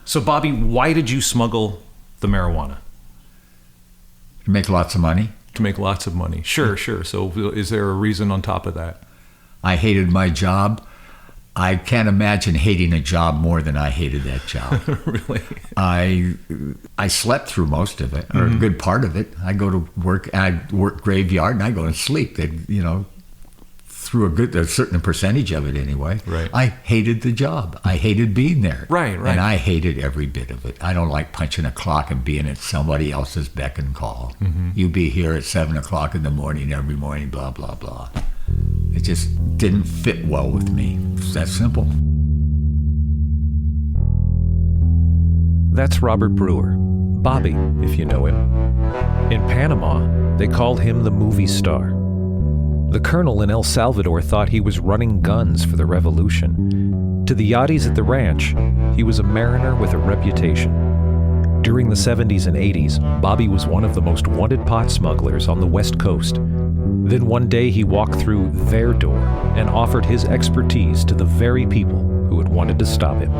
So, Bobby, why did you smuggle the marijuana? To make lots of money. To make lots of money. Sure. So is there a reason on top of that? I hated my job. I can't imagine hating a job more than I hated that job. Really? I slept through most of it, or a good part of it. I go to work, I work graveyard, and I go to sleep. Through a certain percentage of it anyway. Right. I hated the job. I hated being there. Right. And I hated every bit of it. I don't like punching a clock and being at somebody else's beck and call. You be here at 7 o'clock in the morning every morning, blah, blah, blah. It just didn't fit well with me. It's that simple. That's Robert Brewer, Bobby, if you know him. In Panama, they called him the movie star. The colonel in El Salvador thought he was running guns for the revolution. To the yachties at the ranch, he was a mariner with a reputation. During the 70s and 80s, Bobby was one of the most wanted pot smugglers on the West Coast. Then one day he walked through their door and offered his expertise to the very people who had wanted to stop him.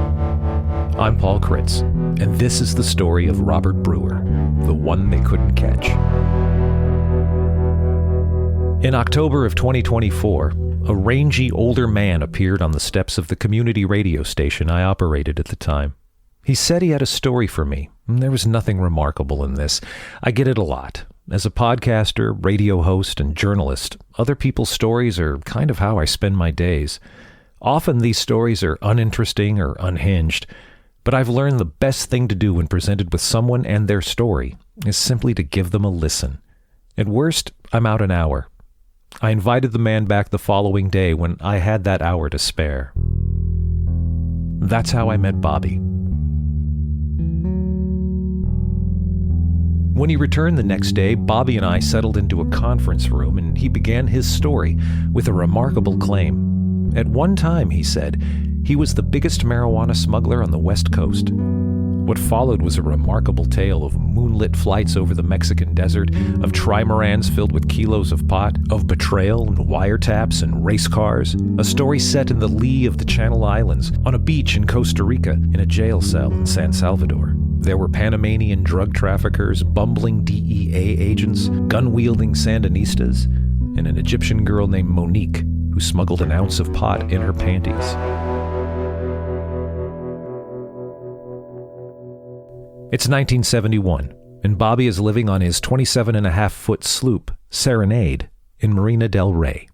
I'm Paul Kritz, and this is the story of Robert Brewer, the one they couldn't catch. In October of 2024, a rangy older man appeared on the steps of the community radio station I operated at the time. He said he had a story for me, and there was nothing remarkable in this. I get it a lot. As a podcaster, radio host, and journalist, other people's stories are kind of how I spend my days. Often these stories are uninteresting or unhinged, but I've learned the best thing to do when presented with someone and their story is simply to give them a listen. At worst, I'm out an hour. I invited the man back the following day when I had that hour to spare. That's how I met Bobby. When he returned the next day, Bobby and I settled into a conference room and he began his story with a remarkable claim. At one time, he said, he was the biggest marijuana smuggler on the West Coast. What followed was a remarkable tale of moonlit flights over the Mexican desert, of trimarans filled with kilos of pot, of betrayal and wiretaps and race cars, a story set in the lee of the Channel Islands, on a beach in Costa Rica, in a jail cell in San Salvador. There were Panamanian drug traffickers, bumbling DEA agents, gun-wielding Sandinistas, and an Egyptian girl named Monique who smuggled an ounce of pot in her panties. It's 1971, and Bobby is living on his 27.5-foot sloop, Serenade, in Marina del Rey.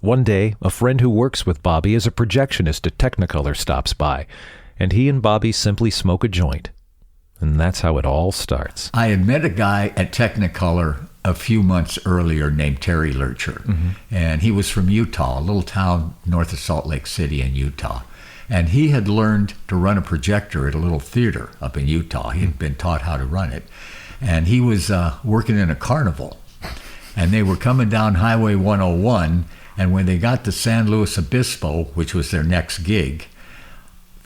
One day, a friend who works with Bobby as a projectionist at Technicolor stops by, and he and Bobby simply smoke a joint. And that's how it all starts. I had met a guy at Technicolor a few months earlier named Terry Lurcher, and he was from Utah, a little town north of Salt Lake City in Utah. And he had learned to run a projector at a little theater up in Utah. He had been taught how to run it. And he was working in a carnival. And they were coming down Highway 101. And when they got to San Luis Obispo, which was their next gig,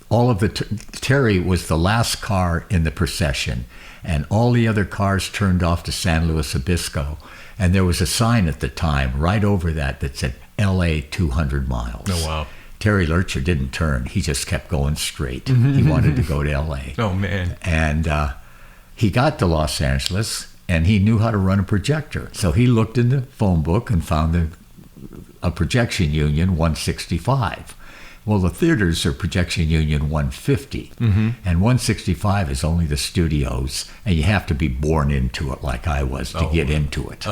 all of the Terry was the last car in the procession. And all the other cars turned off to San Luis Obispo. And there was a sign at the time right over that said, LA 200 miles. Oh, wow. Terry Lurcher didn't turn. He just kept going straight. He wanted to go to L.A. Oh, man. And he got to Los Angeles, and he knew how to run a projector. So he looked in the phone book and found a projection union 165. Well, the theaters are projection union 150. And 165 is only the studios, and you have to be born into it like I was to get into it.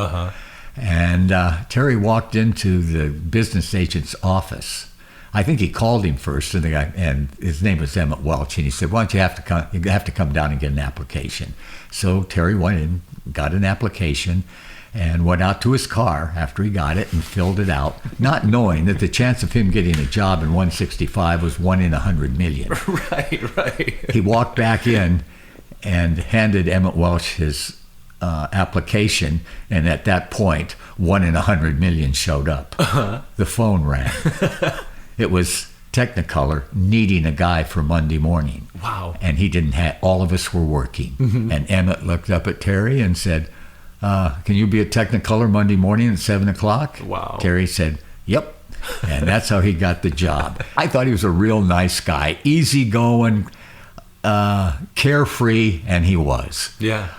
And Terry walked into the business agent's office. I think he called him first, and the guy, and his name was Emmett Welch, and he said, "Why don't you have to come down and get an application?" So Terry went in, got an application, and went out to his car after he got it and filled it out, not knowing that the chance of him getting a job in 165 was 1 in 100 million. Right. He walked back in and handed Emmett Welch his application, and at that point, 1 in 100 million showed up. The phone rang. It was Technicolor needing a guy for Monday morning. Wow. And he didn't have, all of us were working. And Emmett looked up at Terry and said, can you be at Technicolor Monday morning at 7 o'clock? Wow. Terry said, yep. And that's how he got the job. I thought he was a real nice guy, easygoing, carefree, and he was. Yeah.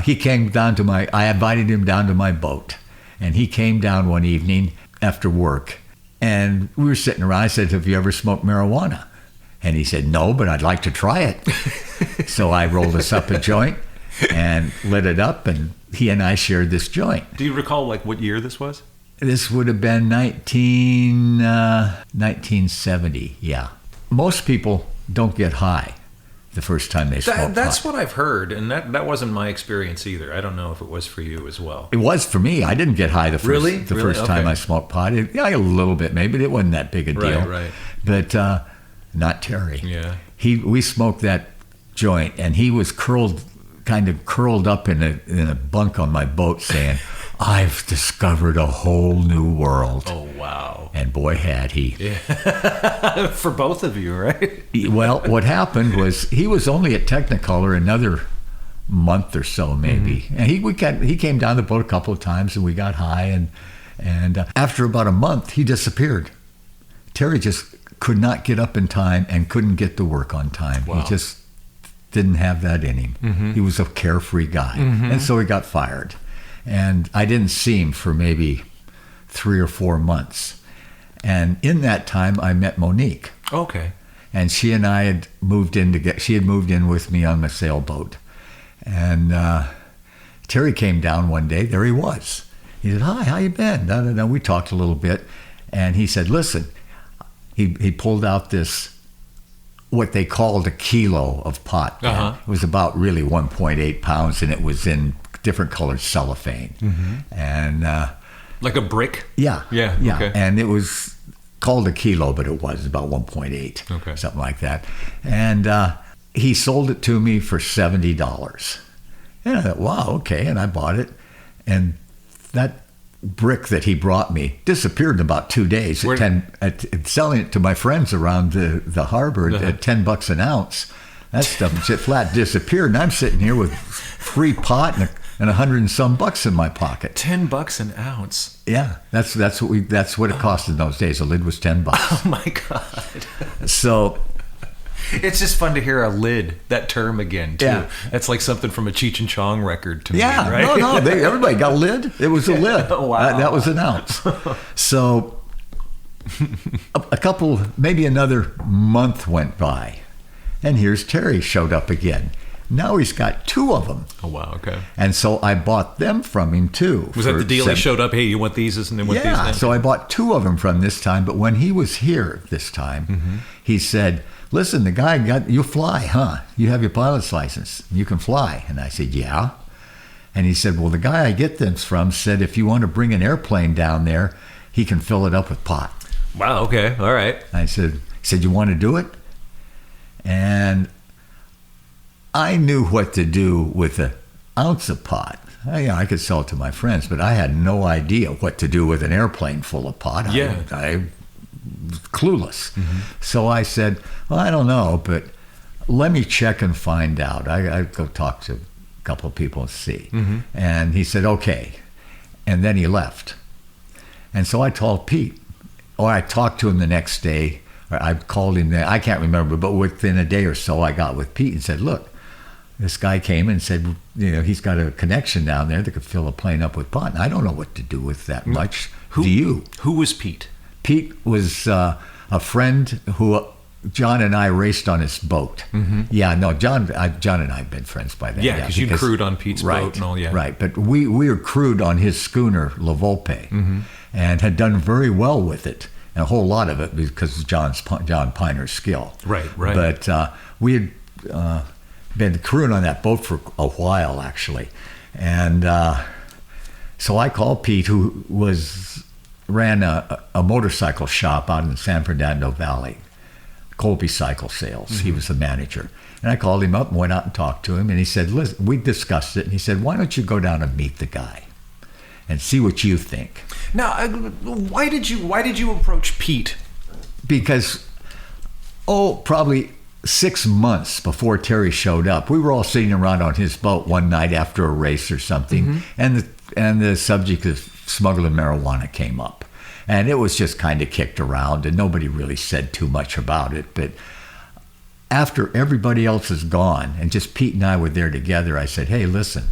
He came down to I invited him down to my boat, and he came down one evening after work, and we were sitting around. I said, "Have you ever smoked marijuana?" And he said, "No, but I'd like to try it." So I rolled us up a joint and lit it up, and he and I shared this joint. Do you recall like what year this was? This would have been 1970, yeah. Most people don't get high the first time they smoke That's pot. what I've heard, and that wasn't my experience either. I don't know if it was for you as well. It was for me. I didn't get high the first time Okay. I smoked pot. Yeah, a little bit maybe, but it wasn't that big a deal. Right. But not Terry. Yeah. We smoked that joint, and he was curled up in a bunk on my boat saying, "I've discovered a whole new world." Oh, wow. And boy, had he. Yeah. For both of you, right? Well, what happened was he was only at Technicolor another month or so, maybe. And he came down the boat a couple of times, and we got high. And after about a month, he disappeared. Terry just could not get up in time and couldn't get to work on time. Wow. He just didn't have that in him. He was a carefree guy. And so he got fired. And I didn't see him for maybe 3 or 4 months. And in that time, I met Monique. Okay. And she and I had moved in she had moved in with me on the sailboat. And Terry came down one day. There he was. He said, "Hi, how you been?" We talked a little bit. And he said, "Listen," he pulled out this, what they called a kilo of pot. Uh-huh. It was about really 1.8 pounds, and it was in different colored cellophane. And Like a brick? yeah. Okay. And it was called a kilo, but it was about 1.8, Okay. something like that. And he sold it to me for $70. And I thought, wow, okay. And I bought it. And that brick that he brought me disappeared in about 2 days. Selling it to my friends around the harbor at $10 an ounce. That stuff just flat disappeared. And I'm sitting here with free pot and $100 and some bucks in my pocket. $10 an ounce. Yeah, that's what it cost in those days. A lid was $10. Oh my God. So It's just fun to hear a lid, that term again, too. Yeah. That's like something from a Cheech and Chong record to yeah, me, right? no, everybody got a lid. It was a lid. Wow. That was an ounce. So a couple, maybe another month went by, and here's Terry showed up again. Now he's got 2 of them. Oh, wow, okay. And so I bought them from him too. Was that the deal? He showed up, hey, you want these and then want these? Yeah, Then? so I bought 2 of them from this time. But when he was here this time, he said, "Listen, the guy you fly, huh? You have your pilot's license. You can fly." And I said, "Yeah." And he said, "Well, the guy I get this from said if you want to bring an airplane down there, he can fill it up with pot." Wow, okay, all right. I said, he said, "You want to do it?" And I knew what to do with an ounce of pot. I could sell it to my friends, but I had no idea what to do with an airplane full of pot. Yeah. I was clueless. So I said, "Well, I don't know, but let me check and find out." I go talk to a couple of people and see. And he said, "Okay." And then he left. And so I told Pete, or I talked to him the next day, or I called him there. I can't remember, but within a day or so, I got with Pete and said, "Look, this guy came and said, he's got a connection down there that could fill a plane up with pot. And I don't know what to do with that much. Do you?" Who was Pete? Pete was a friend who John and I raced on his boat. Yeah, no, John and I have been friends by then. Yeah, because you crewed on Pete's boat and all, yeah. Right, but we were crewed on his schooner, La Volpe, and had done very well with it. And a whole lot of it because of John Piner's skill. Right. But we had been crewing on that boat for a while, actually. And so I called Pete, who ran a motorcycle shop out in the San Fernando Valley, Colby Cycle Sales. He was the manager. And I called him up and went out and talked to him. And he said, "Listen," we discussed it. And he said, "Why don't you go down and meet the guy and see what you think?" Now, why did you approach Pete? Because, probably 6 months before Terry showed up, we were all sitting around on his boat one night after a race or something, and the subject of smuggling marijuana came up. And it was just kind of kicked around, and nobody really said too much about it. But after everybody else is gone and just Pete and I were there together, I said, hey, listen,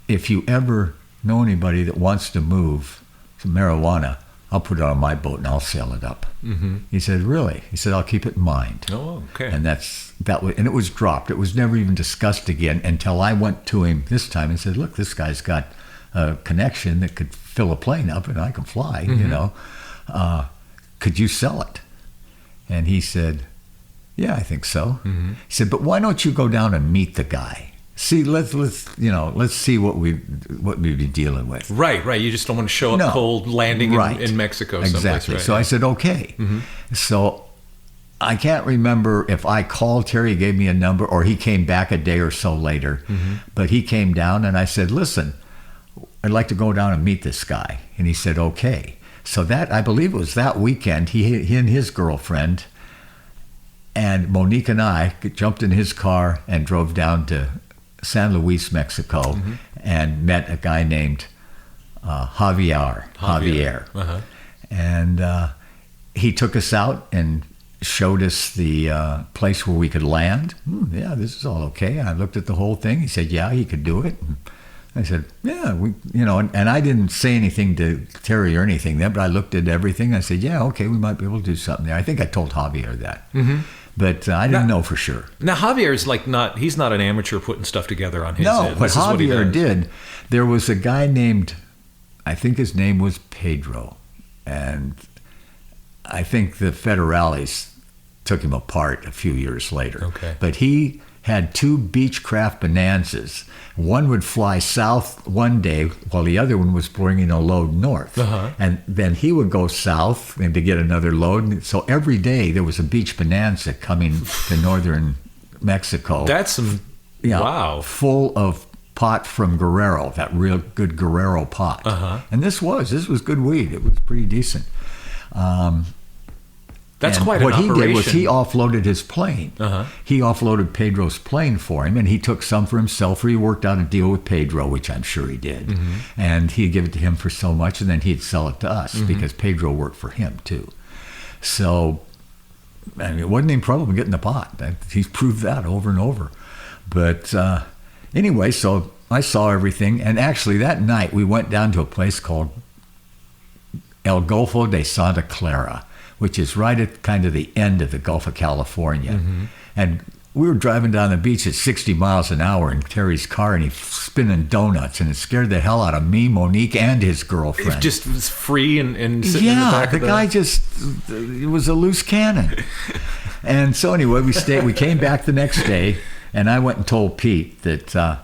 if you ever know anybody that wants to move some marijuana, I'll put it on my boat and I'll sail it up. Mm-hmm. He said, really? He said, I'll keep it in mind. Oh, okay. And and it was dropped. It was never even discussed again until I went to him this time and said, look, this guy's got a connection that could fill a plane up and I can fly, you know. Could you sell it? And he said, yeah, I think so. Mm-hmm. He said, but why don't you go down and meet the guy? See, let's see what we'd be dealing with. Right. You just don't want to show up cold landing in Mexico someplace. Exactly. Right? So I said, okay. Mm-hmm. So I can't remember if I called Terry, he gave me a number, or he came back a day or so later. Mm-hmm. But he came down and I said, listen, I'd like to go down and meet this guy. And he said, okay. So I believe it was that weekend, he and his girlfriend and Monique and I jumped in his car and drove down to San Luis, Mexico, mm-hmm. and met a guy named Javier. Uh-huh. And he took us out and showed us the place where we could land. Yeah, this is all okay. I looked at the whole thing. He said, yeah, he could do it. And I said, yeah, and I didn't say anything to Terry or anything then, but I looked at everything. I said, yeah, okay, we might be able to do something there. I think I told Javier that. Mm-hmm. But I didn't know for sure. Now, Javier's he's not an amateur putting stuff together on his No, end. what Javier did, there was a guy named, I think his name was Pedro, and I think the federales took him apart a few years later. Okay. But he had 2 Beechcraft Bonanzas. One would fly south one day while the other one was bringing a load north. Uh-huh. And then he would go south and to get another load. So every day there was a Beach Bonanza coming to northern Mexico. That's wow. Full of pot from Guerrero, that real good Guerrero pot. Uh-huh. And this was good weed. It was pretty decent. That's and quite an operation. What he did was he offloaded his plane. Uh-huh. He offloaded Pedro's plane for him, and he took some for himself, or he worked out a deal with Pedro, which I'm sure he did. Mm-hmm. And he'd give it to him for so much, and then he'd sell it to us, mm-hmm. because Pedro worked for him, too. So, I mean, it wasn't any problem getting the pot. He's proved that over and over. But anyway, so I saw everything, and actually that night we went down to a place called El Golfo de Santa Clara, which is right at kind of the end of the Gulf of California. Mm-hmm. And we were driving down the beach at 60 miles an hour in Terry's car, and he's spinning donuts, and it scared the hell out of me, Monique, and his girlfriend. It just was free and sitting in the back of the guy it was a loose cannon. And so anyway, we came back the next day, and I went and told Pete that,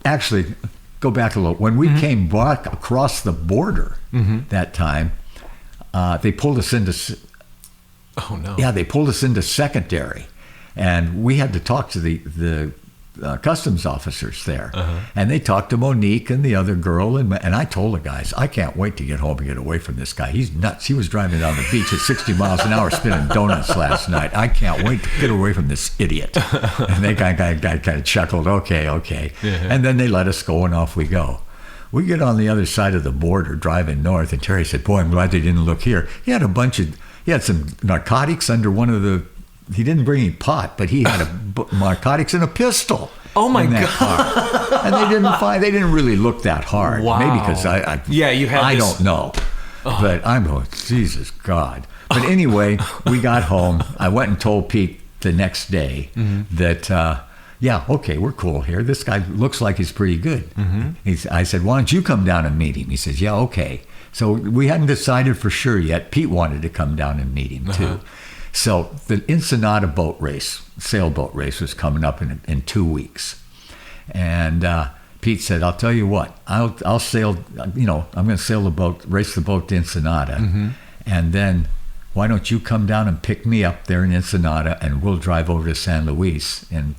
actually, go back a little. When we mm-hmm. came back across the border mm-hmm. that time, they pulled us into... Oh, no. Yeah, they pulled us into secondary, and we had to talk to the customs officers there. Uh-huh. And they talked to Monique and the other girl, and I told the guys, I can't wait to get home and get away from this guy. He's nuts. He was driving down the beach at 60 miles an hour spinning donuts last night. I can't wait to get away from this idiot. And they kind of chuckled, okay. Yeah. And then they let us go, and off we go. We get on the other side of the border driving north, and Terry said, boy, I'm glad they didn't look here. He had some narcotics under one of the, he didn't bring any pot, but he had narcotics and a pistol. Oh my God. Car. And they didn't really look that hard. Wow. Maybe because I don't know. Oh. But I'm going, Jesus God. But anyway, we got home. I went and told Pete the next day mm-hmm. that, yeah, okay, we're cool here. This guy looks like he's pretty good. Mm-hmm. I said, why don't you come down and meet him? He says, yeah, okay. So we hadn't decided for sure yet. Pete wanted to come down and meet him, too. Uh-huh. So the Ensenada sailboat race was coming up in 2 weeks. And Pete said, I'll tell you what, I'll sail, I'm going to sail the boat, race the boat to Ensenada. Mm-hmm. And then why don't you come down and pick me up there in Ensenada, and we'll drive over to San Luis and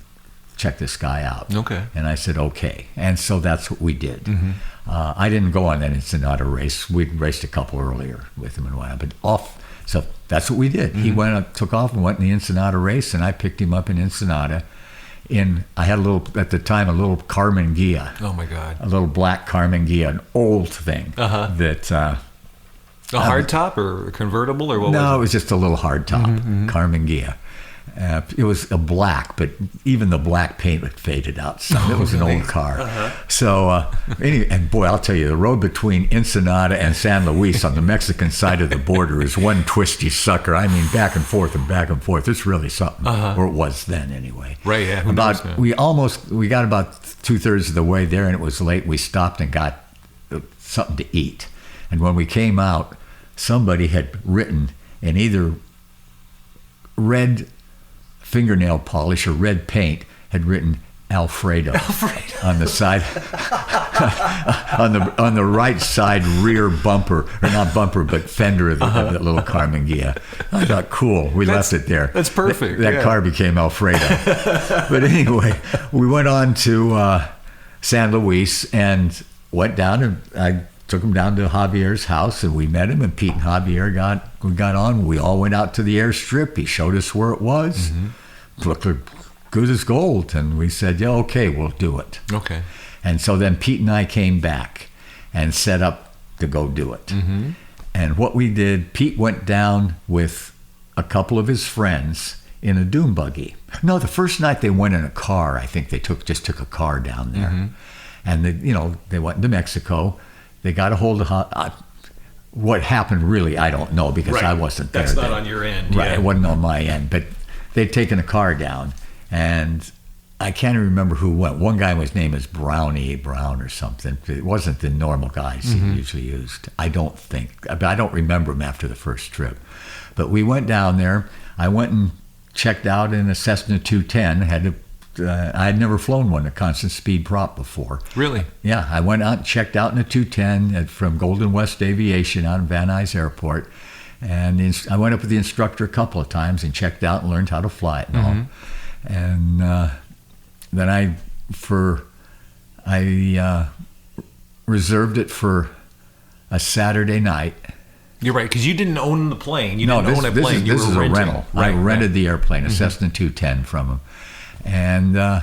check this guy out. Okay. And I said, okay. And so that's what we did. Mm-hmm. I didn't go on that Ensenada race. We'd raced a couple earlier with him and whatnot, but off. So that's what we did. Mm-hmm. He took off and went in the Ensenada race, and I picked him up in Ensenada. I had at the time, a little Carmen Ghia. Oh my God. A little black Carmen Ghia, an old thing. Uh-huh. That. A hardtop or a convertible or what was it? No, it was just a little hardtop, mm-hmm. Carmen Ghia. It was a black, but even the black paint had faded out some. It was an old car. So anyway, and boy, I'll tell you, the road between Ensenada and San Luis on the Mexican side of the border is one twisty sucker. I mean, back and forth and back and forth. It's really something, or it was then anyway. Right. Yeah. Who knows now? We got about 2/3 of the way there, and it was late. We stopped and got something to eat. And when we came out, somebody had written in either red fingernail polish or red paint, had written Alfredo on the side, on the right side rear bumper, or not bumper, but fender of the little car Munguia. I thought, cool. We left it there. That's perfect. That car became Alfredo. But anyway, we went on to San Luis and went down, and I took him down to Javier's house, and we met him, and Pete and Javier got on. We all went out to the airstrip. He showed us where it was. Looked good as gold. And we said, yeah, okay, we'll do it. Okay. And so then Pete and I came back and set up to go do it. And what we did, Pete went down with a couple of his friends in a dune buggy. No, the first night they went in a car. I think they just took a car down there. And they went to Mexico. They got a hold of what happened. Really, I don't know, because I wasn't there. That's not on your end. Right, Yeah. it wasn't on my end. But they'd taken a car down, and I can't even remember who went. One guy, his name is Brownie Brown or something. It wasn't the normal guys he usually used. I don't think. I don't remember him after the first trip. But we went down there. I went and checked out in a Cessna 210. I had never flown one, a constant speed prop, before. Really? Yeah, I went out and checked out in a 210 from Golden West Aviation out in Van Nuys Airport. And I went up with the instructor a couple of times and checked out and learned how to fly it and all. And then I reserved it for a Saturday night. You're right, because you didn't own the plane. You didn't own a plane. This is a renting. rental. I rented the airplane, a Cessna 210 from him. And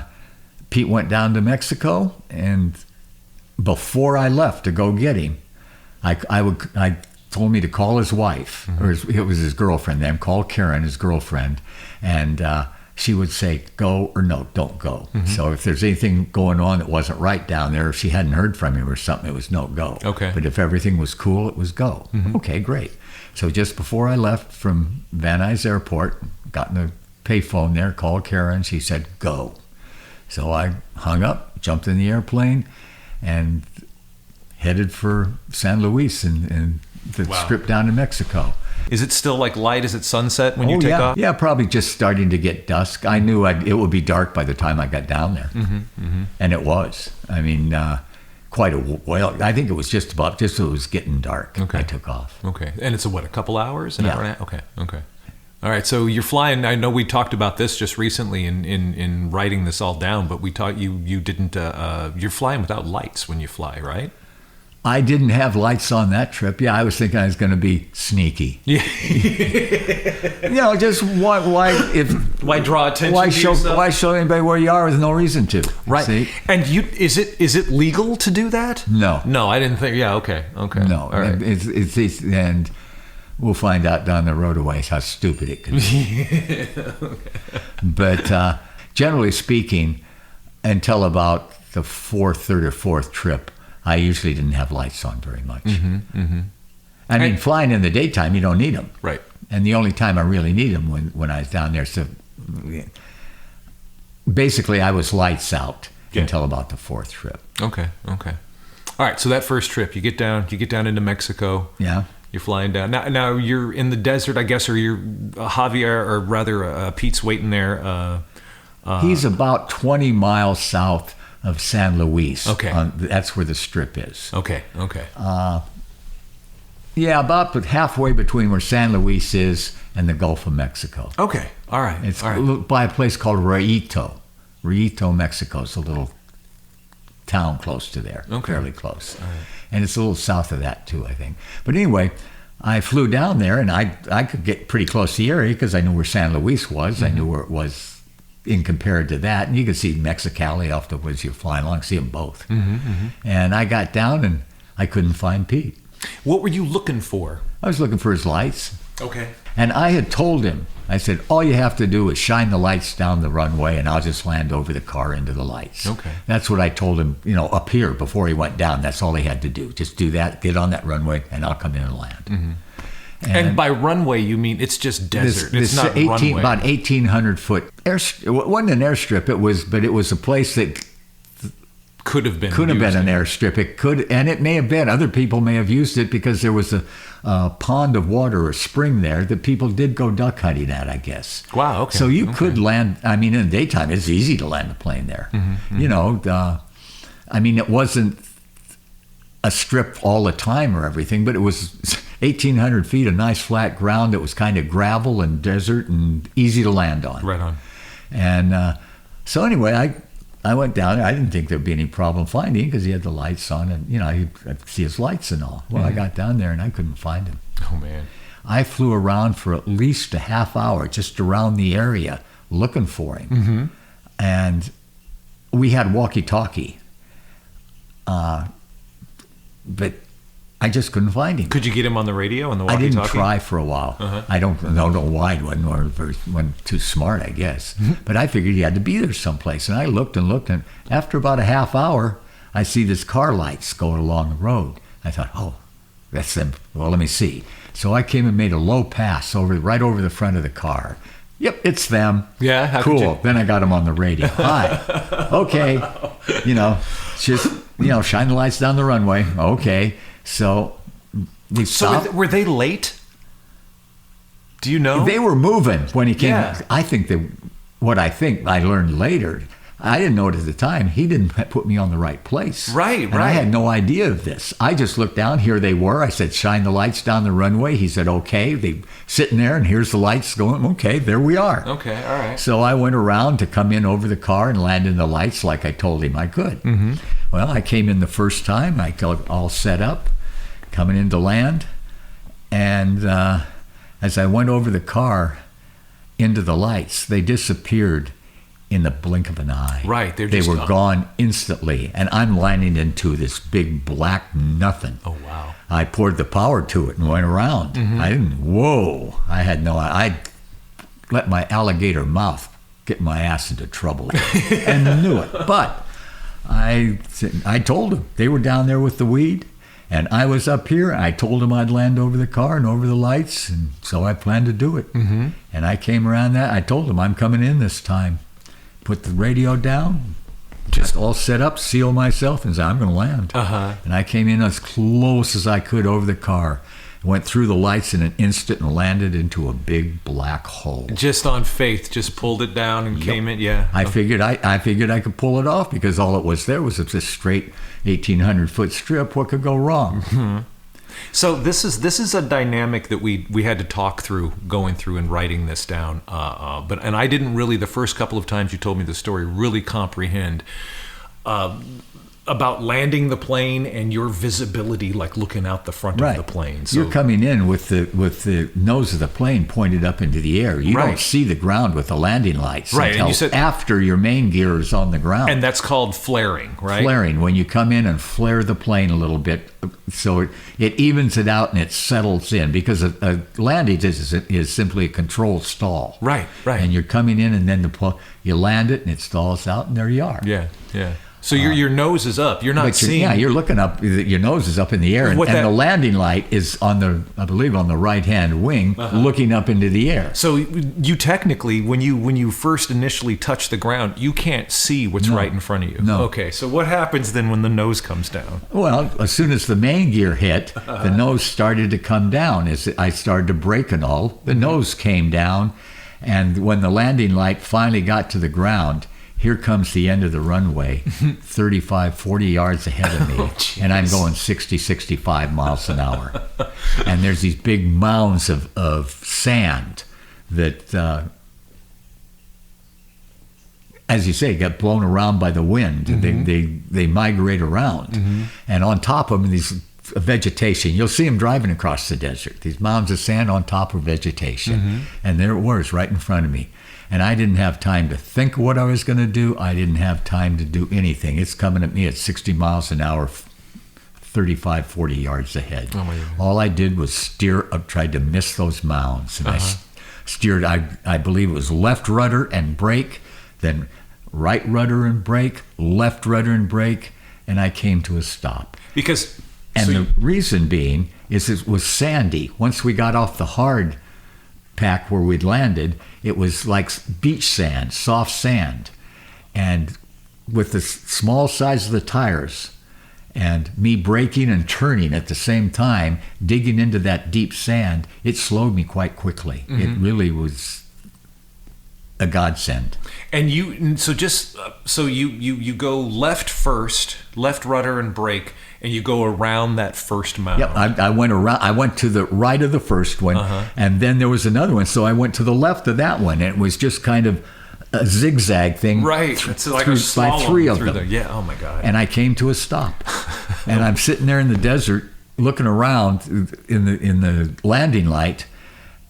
Pete went down to Mexico, and before I left to go get him, I told me to call his wife, or it was his girlfriend then, call Karen, his girlfriend, and she would say, go or no, don't go. So if there's anything going on that wasn't right down there, if she hadn't heard from him or something, it was no go. Okay. But if everything was cool, it was go. Okay, great. So just before I left from Van Nuys Airport, got in the payphone there, called Karen, she said, go. So I hung up, jumped in the airplane, and headed for San Luis and the strip down to Mexico. Is it still like light? Is it sunset when you take off? Yeah, probably just starting to get dusk. I knew it would be dark by the time I got down there. And it was. I mean, quite a while. I think it was just as it was getting dark. Okay. I took off. Okay. And it's a couple hours? An Yeah. hour and a half? Okay. All right, so you're flying. I know we talked about this just recently in writing this all down, but we taught you didn't. You're flying without lights when you fly, right? I didn't have lights on that trip. Yeah, I was thinking I was going to be sneaky. Yeah. Just why draw attention? Why to yourself? why show anybody where you are with no reason to? Right. See? And is it legal to do that? No. No, I didn't think. Yeah. Okay. No. All right. It's and we'll find out down the road a ways how stupid it could be. But generally speaking, until about the third or fourth trip, I usually didn't have lights on very much. I mean, flying in the daytime, you don't need them. Right. And the only time I really need them when I was down there. So basically, I was lights out until about the fourth trip. Okay. All right. So that first trip, you get down into Mexico. Yeah. You're flying down. Now you're in the desert, I guess, or you're Javier, or rather Pete's waiting there. He's about 20 miles south of San Luis. Okay. That's where the strip is. Okay. Yeah, about halfway between where San Luis is and the Gulf of Mexico. Okay. All right. It's by a place called Rayito, Mexico. It's a little town close to there, fairly close. All right. And it's a little south of that too, I think. But anyway, I flew down there, and I could get pretty close to the area because I knew where San Luis was. I knew where it was in compared to that. And you could see Mexicali off the woods you're flying along, see them both. And I got down, and I couldn't find Pete. What were you looking for? I was looking for his lights. Okay. And I had told him, I said, all you have to do is shine the lights down the runway and I'll just land over the car into the lights. Okay. That's what I told him, up here before he went down. That's all he had to do. Just do that, get on that runway, and I'll come in and land. Mm-hmm. And by runway, you mean it's just desert. It's not runway. About 1,800 foot it wasn't an airstrip. But it was a place that could have been an airstrip. It could, and it may have been. Other people may have used it because there was a pond of water or spring there that people did go duck hunting at, I guess. Wow. Okay. So you could land. I mean, in the daytime, it's easy to land a plane there. Mm-hmm. It wasn't a strip all the time or everything, but it was 1,800 feet of nice flat ground that was kind of gravel and desert and easy to land on. Right on. And so anyway, I went down there. I didn't think there'd be any problem finding him because he had the lights on and, I'd see his lights and all. Well, I got down there and I couldn't find him. Oh, man. I flew around for at least a half hour just around the area looking for him. Mm-hmm. And we had walkie-talkie. But I just couldn't find him. Could you get him on the radio on the I walkie-talkie? didn't try for a while. Uh-huh. I don't know why. It wasn't too smart, I guess. But I figured he had to be there someplace. And I looked, and after about a half hour, I see this car lights going along the road. I thought, oh, that's them. Well, let me see. So I came and made a low pass right over the front of the car. Yep, it's them. Yeah, how cool. could you? Then I got him on the radio. Hi. Okay. Just shine the lights down the runway. Okay. So they stopped. So were they late? Do you know? They were moving when he came. Yeah. I think what I think I learned later, I didn't know it at the time. He didn't put me on the right place. Right, and I had no idea of this. I just looked down. Here they were. I said, shine the lights down the runway. He said, okay. They sitting there, and here's the lights going. Okay, there we are. Okay, all right. So I went around to come in over the car and land in the lights like I told him I could. Mm-hmm. Well, I came in the first time. I got all set up, coming in to land. And as I went over the car into the lights, they disappeared in the blink of an eye. Right. They were gone instantly. And I'm landing into this big black nothing. Oh, wow. I poured the power to it and went around. Mm-hmm. I let my alligator mouth get my ass into trouble and knew it. But I told them they were down there with the weed and I was up here. I told them I'd land over the car and over the lights. And so I planned to do it. Mm-hmm. And I came around that. I told them I'm coming in this time. Put the radio down, just all set up, seal myself, and said, I'm going to land. Uh-huh. And I came in as close as I could over the car, went through the lights in an instant and landed into a big black hole. Just on faith, just pulled it down and came in, yeah. I figured I could pull it off because all it was there was this straight 1,800-foot strip. What could go wrong? Mm-hmm. So this is a dynamic that we had to talk through, going through and writing this down. But I didn't really, the first couple of times you told me the story, really comprehend about landing the plane and your visibility, like looking out the front of the plane. So you're coming in with the nose of the plane pointed up into the air. You don't see the ground with the landing lights until after your main gear is on the ground. And that's called flaring, right? Flaring, when you come in and flare the plane a little bit so it evens it out and it settles in, because a landing is simply a controlled stall. Right. And you're coming in and then you land it and it stalls out and there you are. Yeah. So your nose is up. You're not seeing. Yeah, you're looking up. Your nose is up in the air, and the landing light is on the right-hand wing, looking up into the air. So you technically, when you first initially touch the ground, you can't see what's right in front of you. No. Okay. So what happens then when the nose comes down? Well, as soon as the main gear hit, the nose started to come down. As I started to brake and all, the nose came down, and when the landing light finally got to the ground, here comes the end of the runway, 35, 40 yards ahead of me, and I'm going 60, 65 miles an hour. And there's these big mounds of sand that, as you say, get blown around by the wind. They migrate around. And on top of them, these vegetation. You'll see them driving across the desert, these mounds of sand on top of vegetation. And there it was right in front of me. And I didn't have time to think of what I was going to do. I didn't have time to do anything. It's coming at me at 60 miles an hour, 35, 40 yards ahead. Oh my goodness. All I did was steer up, tried to miss those mounds. And I steered, I believe it was left rudder and brake, then right rudder and brake, left rudder and brake, and I came to a stop. Because... And the reason being is it was sandy. Once we got off the hard pack where we'd landed, it was like beach sand, soft sand. And with the small size of the tires and me braking and turning at the same time, digging into that deep sand, it slowed me quite quickly. It really was a godsend. And you go left first, left rudder and brake, and you go around that first mound. Yep, I went around. I went to the right of the first one, and then there was another one. So I went to the left of that one, and it was just kind of a zigzag thing. Right, it's like a slalom by three of through them. Yeah, oh my God. And I came to a stop, and I'm sitting there in the desert looking around in the landing light,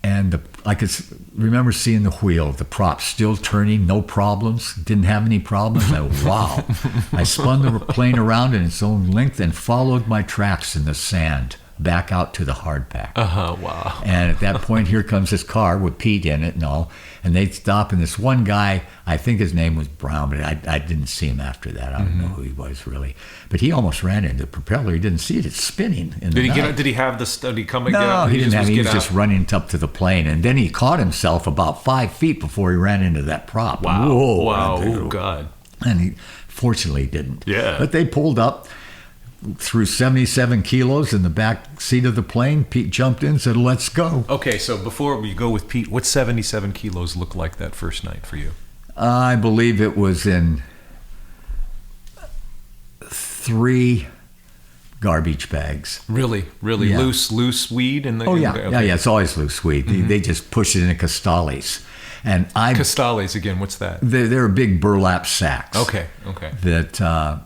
and I could remember seeing the wheel, the prop still turning, no problems, didn't have any problems. Wow. I spun the plane around in its own length and followed my tracks in the sand back out to the hard pack. Wow. And at that point, here comes this car with Pete in it and all. And they stop, and this one guy, I think his name was Brown, but I didn't see him after that. I don't know who he was really. But he almost ran into the propeller. He didn't see it. It's spinning in the night. Did he have the study come and No, get out? he didn't have. He was get just out? running up to the plane, and then he caught himself about 5 feet before he ran into that prop. Wow. Whoa, Wow. right there. Oh, God. And he fortunately didn't. Yeah. But they pulled up, threw 77 kilos in the back seat of the plane. Pete jumped in and said, "Let's go." Okay, so before we go with Pete, what 77 kilos look like that first night for you? I believe it was in 3 garbage bags. Really? Yeah. Loose weed? In the, Oh, yeah. okay. Yeah, it's always loose weed. They just push it into castales. And Castales, again, what's that? they're big burlap sacks. Okay. That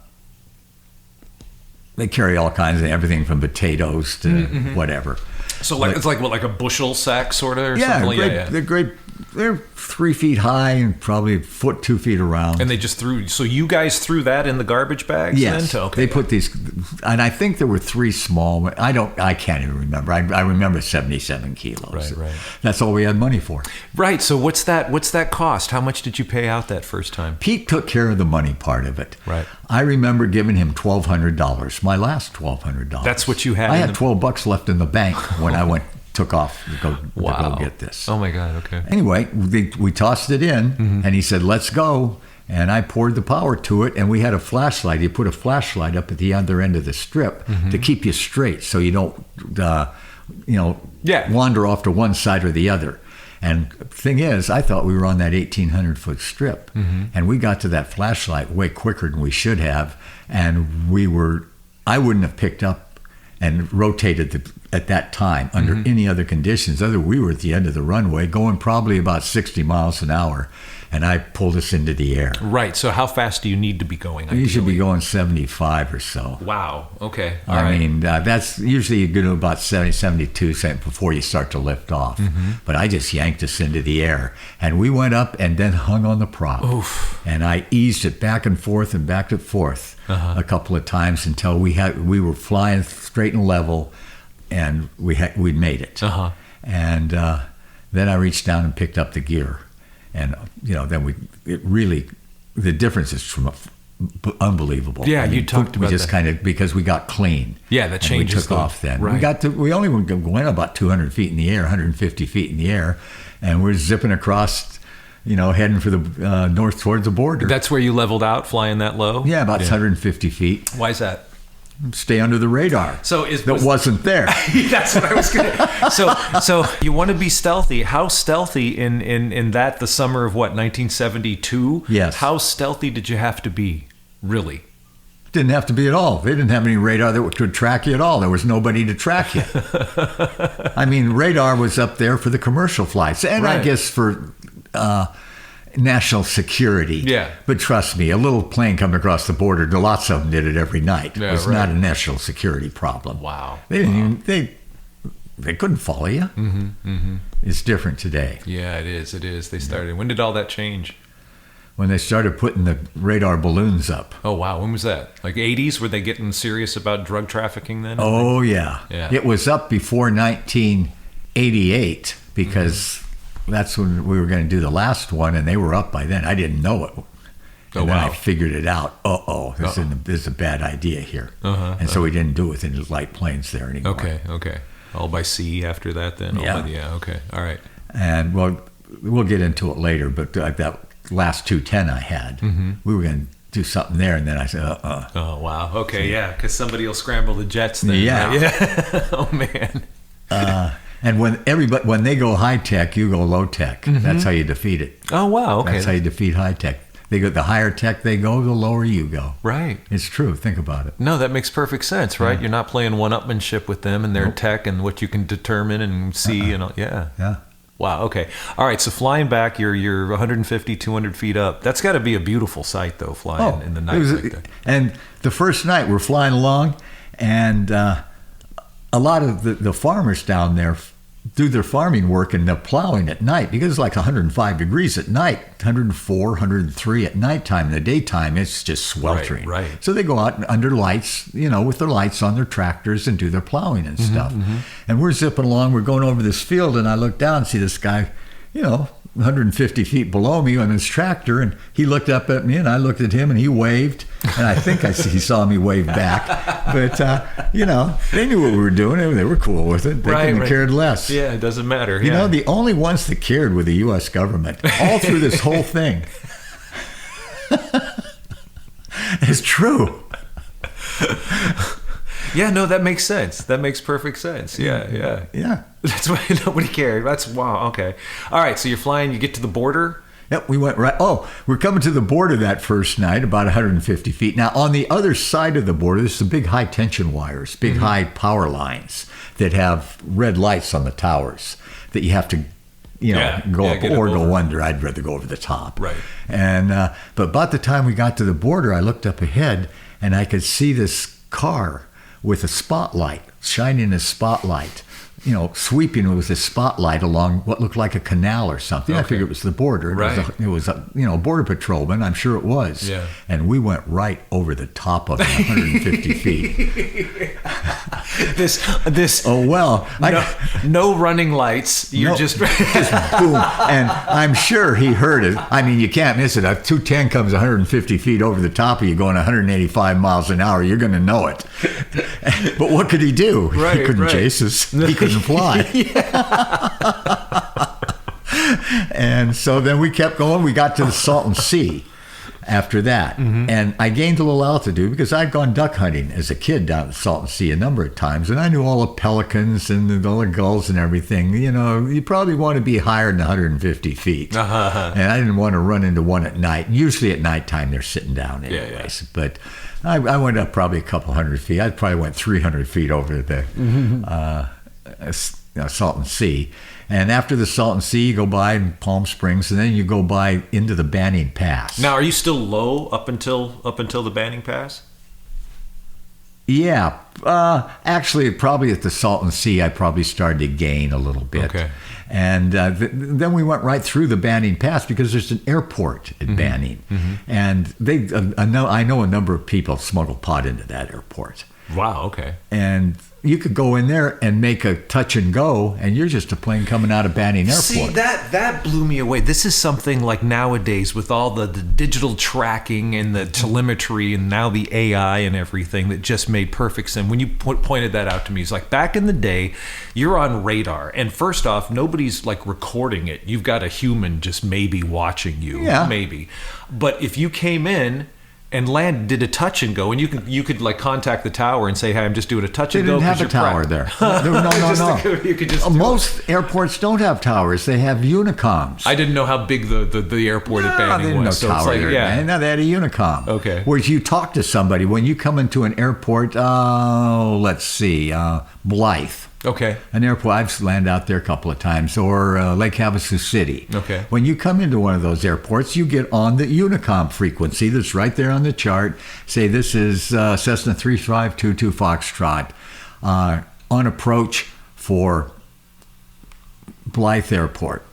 they carry all kinds of everything from potatoes to whatever. So it's like a bushel sack, sort of, or Yeah, something? they're great. They're 3 feet high and probably a foot, 2 feet around. And they just threw. So you guys threw that in the garbage bags? Yes, Then? Okay. they put these, and I think there were 3 small. I can't even remember. I remember 77 kilos. Right. That's all we had money for. Right. So what's that cost? How much did you pay out that first time? Pete took care of the money part of it. Right. I remember giving him $1,200. My last $1,200. That's what you had. I had $12 left in the bank when I took off to go get this. Oh my God. Okay. Anyway, we tossed it in, and he said, "Let's go." And I poured the power to it, and we had a flashlight. He put a flashlight up at the other end of the strip to keep you straight, so you don't, wander off to one side or the other. And the thing is, I thought we were on that 1,800-foot strip, and we got to that flashlight way quicker than we should have, and I wouldn't have picked up and rotated at that time under any other conditions. We were at the end of the runway going probably about 60 miles an hour, and I pulled us into the air. Right. So how fast do you need to be going? You should be going 75 or so. Wow. Okay. I mean, that's usually you go to about 70, 72 before you start to lift off. But I just yanked us into the air, and we went up and then hung on the prop. Oof. And I eased it back and forth a couple of times until we were flying straight and level, and we'd made it. And then I reached down and picked up the gear, and then the difference is unbelievable. Yeah, you talked about we just kind of, because we got clean. Yeah, that changes. We took off then. Right. We only went about 200 feet in the air, 150 feet in the air, and we're zipping across, heading for the north towards the border. That's where you leveled out, flying that low? Yeah, about 150 feet. Why is that? Stay under the radar. So wasn't there. That's what I was going to. So you want to be stealthy. How stealthy in that the summer of 1972? Yes. How stealthy did you have to be? Really? Didn't have to be at all. They didn't have any radar that could track you at all. There was nobody to track you. I mean, radar was up there for the commercial flights, and Right. I guess for national security. Yeah. But trust me, a little plane coming across the border, lots of them did it every night. Yeah, It was right. not a national security problem. Wow. They didn't even, they couldn't follow you. It's different today. Yeah, it is. They started. When did all that change? when they started putting the radar balloons up. Oh, wow. When was that? Like 80s? Were they getting serious about drug trafficking then? Oh, yeah. Yeah. It was up before 1988 because that's when we were going to do the last one, and they were up by then. I didn't know it. And then I figured it out. This is a bad idea here. And so we didn't do it with any light planes there anymore. Okay. All by sea after that then? Yeah. Okay. All right. And, well, we'll get into it later, but that last 210 I had, we were going to do something there, and then I said, Oh, wow. Okay, yeah, because somebody will scramble the jets then. Yeah. Right? Yeah. Oh, man. And when they go high tech, you go low tech. That's how you defeat it. Oh, wow. Okay. That's how you defeat high tech. They go the higher tech they go, the lower you go. Right. It's true. Think about it. No, that makes perfect sense, right? You're not playing one-upmanship with them and their tech and what you can determine and see and all. Yeah. Yeah. Wow. Okay. All right. So flying back, you're 150, 200 feet up. That's got to be a beautiful sight, though, flying in the night like that. And the first night we're flying along, and a lot of the farmers down there do their farming work and they're plowing at night because it's like 105 degrees at night, 104, 103 at nighttime. In the daytime, it's just sweltering. Right. So they go out under lights, with their lights on their tractors and do their plowing and stuff. And we're zipping along. We're going over this field, and I look down and see this guy, 150 feet below me on his tractor, and he looked up at me, and I looked at him, and he waved, and I think he saw me wave back. But they knew what we were doing. They were cool with it. They couldn't have cared less. Yeah, it doesn't matter. The only ones that cared were the U.S. government all through this whole thing. It's true. Yeah, no, that makes sense. That makes perfect sense. Yeah. That's why nobody cared. That's wow. Okay. All right. So you're flying. You get to the border. Yep, we went right. Oh, we're coming to the border that first night, about 150 feet. Now, on the other side of the border, there's some big high tension wires, big high power lines that have red lights on the towers that you have to, go up or go under. I'd rather go over the top. Right. And but about the time we got to the border, I looked up ahead and I could see this car with a spotlight, shining a spotlight, sweeping with a spotlight along what looked like a canal or something. Okay. I figured it was the border. Right. It was a border patrolman. I'm sure it was. Yeah. And we went right over the top of it, 150 feet. This. Oh, well. No running lights. You're just boom. And I'm sure he heard it. I mean, you can't miss it. If 210 comes 150 feet over the top of you going 185 miles an hour, you're going to know it. But what could he do? Right, he couldn't chase us. He couldn't fly. And so then we kept going. We got to the Salton Sea after that. And I gained a little altitude because I'd gone duck hunting as a kid down at the Salton Sea a number of times. And I knew all the pelicans and all the gulls and everything. You probably want to be higher than 150 feet. And I didn't want to run into one at night. Usually at nighttime, they're sitting down anyways. Yeah. But I went up probably a couple hundred feet. I probably went 300 feet over the Salton Sea. And after the Salton Sea, you go by Palm Springs, and then you go by into the Banning Pass. Now, are you still low up until the Banning Pass? Yeah. Actually, probably at the Salton Sea, I probably started to gain a little bit. Okay. And then we went right through the Banning Pass because there's an airport at Banning. And I know a number of people smuggle pot into that airport. Wow, okay. And you could go in there and make a touch and go, and you're just a plane coming out of Banning Airport. See, that blew me away. This is something like nowadays with all the digital tracking and the telemetry and now the AI and everything that just made perfect sense. When you pointed that out to me, it's like back in the day, you're on radar, and first off, nobody's like recording it. You've got a human just maybe watching you, maybe. But if you came in and did a touch and go, and you could like contact the tower and say, "Hey, I'm just doing a touch and go." They didn't have a tower there. No. You could just most airports don't have towers. They have unicoms. I didn't know how big the airport at Banning was. No tower there. No, they had a unicom. Okay. Whereas you talk to somebody when you come into an airport. Let's see, Blythe. Okay. An airport, I've landed out there a couple of times, or Lake Havasu City. Okay. When you come into one of those airports, you get on the Unicom frequency that's right there on the chart. Say this is Cessna 3522 Foxtrot on approach for Blythe Airport.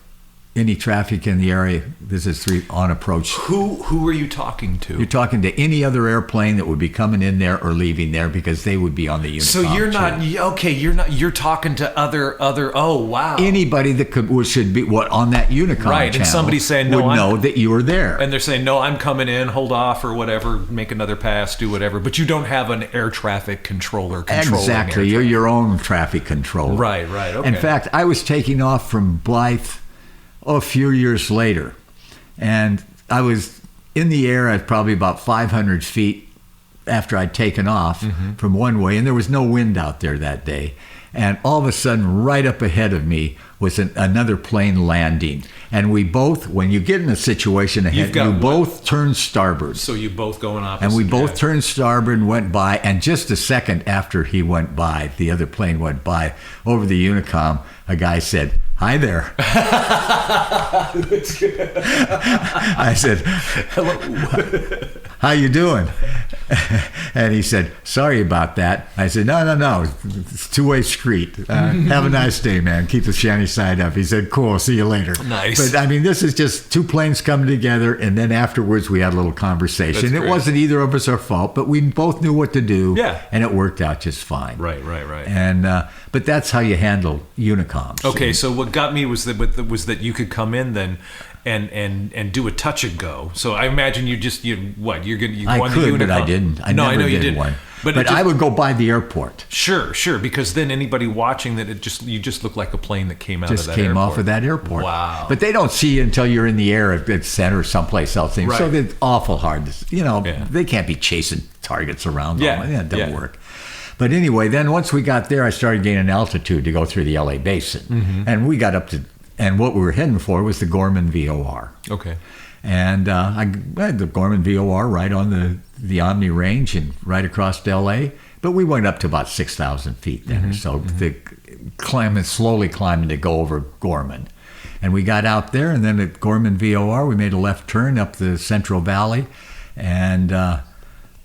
any traffic in the area. This is on approach. Who are you talking to? You're talking to any other airplane that would be coming in there or leaving there because they would be on the Unicom. So you're not okay. You're talking to other. Oh wow. Anybody that should be on that Unicom right, channel and somebody's saying no, would know that you were there. And they're saying no, I'm coming in. Hold off or whatever. Make another pass. Do whatever. But you don't have an air traffic controller. Exactly. You're your own traffic controller. Right. Okay. In fact, I was taking off from Blythe a few years later, and I was in the air at probably about 500 feet after I'd taken off from one way, and there was no wind out there that day. And all of a sudden, right up ahead of me was another plane landing. And we both, when you get in a situation ahead, you both turn starboard. So you both go in opposite. And we both turned starboard and went by. And just a second after he went by, the other plane went by, over the Unicom, a guy said, "Hi there." That's good. I said, "Hello. How you doing?" And he said, "Sorry about that." I said, No. It's two-way street. Have a nice day, man. Keep the shiny side up." He said, "Cool. See you later." Nice. But I mean, this is just two planes coming together, and then afterwards we had a little conversation. That's it wasn't either of us our fault, but we both knew what to do. Yeah. And it worked out just fine. Right. And but that's how you handle Unicoms. Okay, so what got me was that you could come in then and do a touch and go. So I imagine you won the Unicom. I could, but I didn't. I know never you did didn't. one. But I would go by the airport. Sure, because then anybody watching that you just look like a plane that came out of that airport. Just came off of that airport. Wow. But they don't see you until you're in the air at center or someplace else. Right. So it's awful hard. They can't be chasing targets around. It doesn't work. But anyway, then once we got there, I started gaining altitude to go through the LA Basin. And we got up to, and what we were heading for was the Gorman VOR. Okay. And I had the Gorman VOR right on the Omni Range and right across LA. But we went up to about 6,000 feet then. So slowly climbing to go over Gorman. And we got out there, and then at Gorman VOR, we made a left turn up the Central Valley. And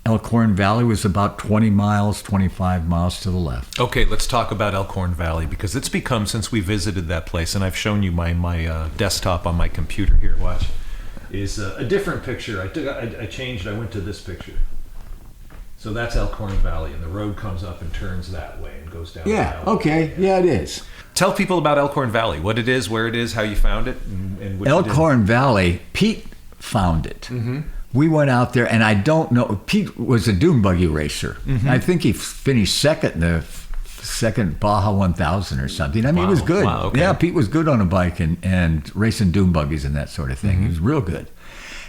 Elkhorn Valley was about 25 miles to the left. Okay, let's talk about Elkhorn Valley, because it's become, since we visited that place, and I've shown you my desktop on my computer here, watch, is a different picture. I changed, I went to this picture. So that's Elkhorn Valley, and the road comes up and turns that way and goes down. Yeah, okay, yeah, it is. Tell people about Elkhorn Valley, what it is, where it is, how you found it, and what Elkhorn Valley, Pete found it. We went out there, and I don't know. Pete was a dune buggy racer. I think he finished second in the second Baja 1000 or something. I mean, he was good. Wow, okay. Yeah, Pete was good on a bike and racing dune buggies and that sort of thing. He was real good.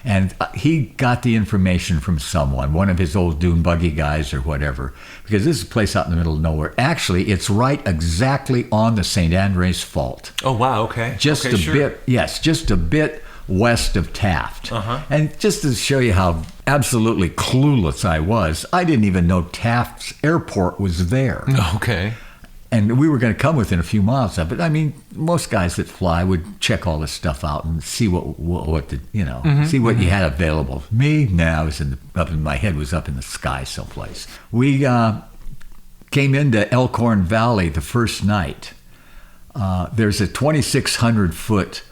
And he got the information from someone, one of his old dune buggy guys or whatever, because this is a place out in the middle of nowhere. Actually, it's right exactly on the St. Andres Fault. Oh, wow, okay. Just a bit west of Taft. And just to show you how absolutely clueless I was, I didn't even know Taft's airport was there. Okay. And we were going to come within a few miles of it. I mean, most guys that fly would check all this stuff out and see what you had available. Me, I was up in my head was up in the sky someplace. We came into Elkhorn Valley the first night. There's a 2,600 foot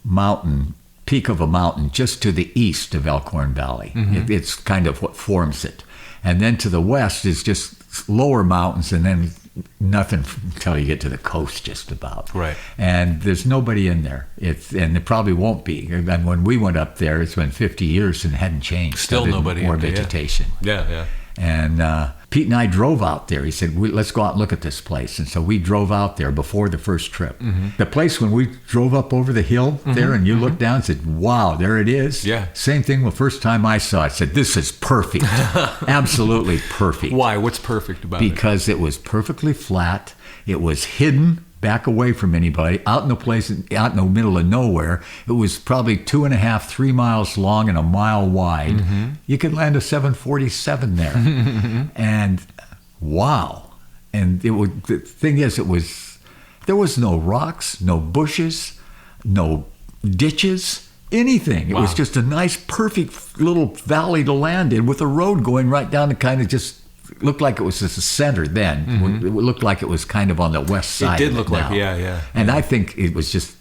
mountain, peak of a mountain just to the east of Elkhorn Valley. It's kind of what forms it. And then to the west is just lower mountains, and then nothing until you get to the coast just about. Right. And there's nobody in there. And there probably won't be. And when we went up there, it's been 50 years and it hadn't changed. Still nobody. More vegetation. Yeah. And Pete and I drove out there. He said, let's go out and look at this place. And so we drove out there before the first trip. The place, when we drove up over the hill there and you looked down and said, wow, there it is. Yeah. Same thing the first time I saw it. I said, this is perfect. Absolutely perfect. Why? What's perfect about it? Because it was perfectly flat. It was hidden back away from anybody, out in the middle of nowhere. It was probably 2.5, 3 miles long and a mile wide. You could land a 747 there. And wow. And the thing is, there was no rocks, no bushes, no ditches, anything. It was just a nice, perfect little valley to land in with a road going right down to kind of just looked like it was just a center then. It looked like it was kind of on the west side. It did look now. like, yeah. And I think it was just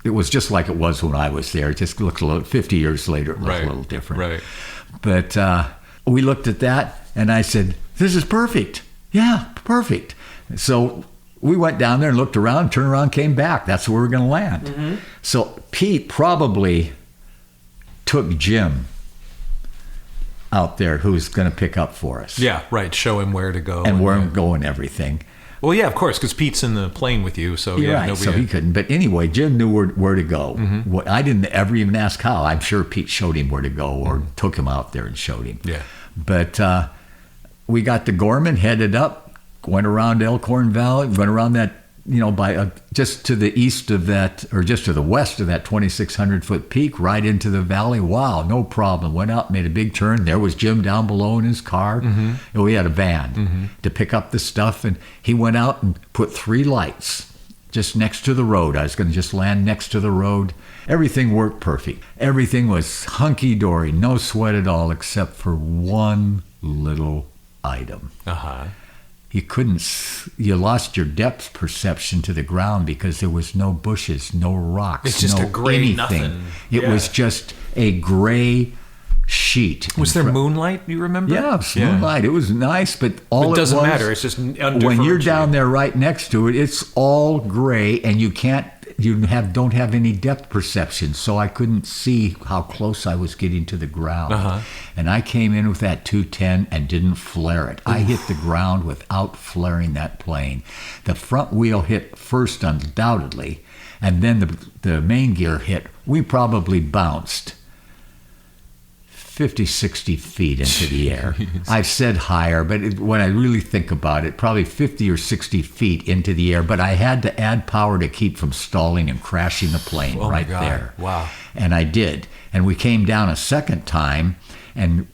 it was just like it was when I was there. It just looked a little, 50 years later, it looked a little different. Right. But we looked at that, and I said, this is perfect. Yeah, perfect. So we went down there and looked around, turned around, came back. That's where we were going to land. Mm-hmm. So Pete probably took Jim out there, who was going to pick up for us. Yeah, right. Show him where to go. And where to go and everything. Well, yeah, of course, because Pete's in the plane with you, so yeah, right, so he couldn't. But anyway, Jim knew where to go. Mm-hmm. I didn't ever even ask how. I'm sure Pete showed him where to go, or took him out there and showed him. Yeah. But we got to Gorman, headed up, went around Elkhorn Valley, went around that, by just to the east of that, or just to the west of that 2,600-foot peak, right into the valley. Wow, no problem. Went out, made a big turn. There was Jim down below in his car. Mm-hmm. And we had a van to pick up the stuff, and he went out and put 3 lights just next to the road. I was going to just land next to the road. Everything worked perfect. Everything was hunky-dory, no sweat at all, except for one little item. Uh-huh. You lost your depth perception to the ground because there was no bushes, no rocks, it's just no a gray anything. Nothing. It was just a gray sheet. Was there moonlight, you remember? Yeah, it was moonlight. It was nice, but all it doesn't matter. It's just undifferentiated. When you're down there right next to it, it's all gray, and you don't have any depth perception. So I couldn't see how close I was getting to the ground. Uh-huh. And I came in with that 210 and didn't flare it. I hit the ground without flaring that plane. The front wheel hit first, undoubtedly, and then the main gear hit. We probably bounced 50, 60 feet into the air. I've said higher, but when I really think about it, probably 50 or 60 feet into the air. But I had to add power to keep from stalling and crashing the plane right there. Wow. And I did. And we came down a second time, and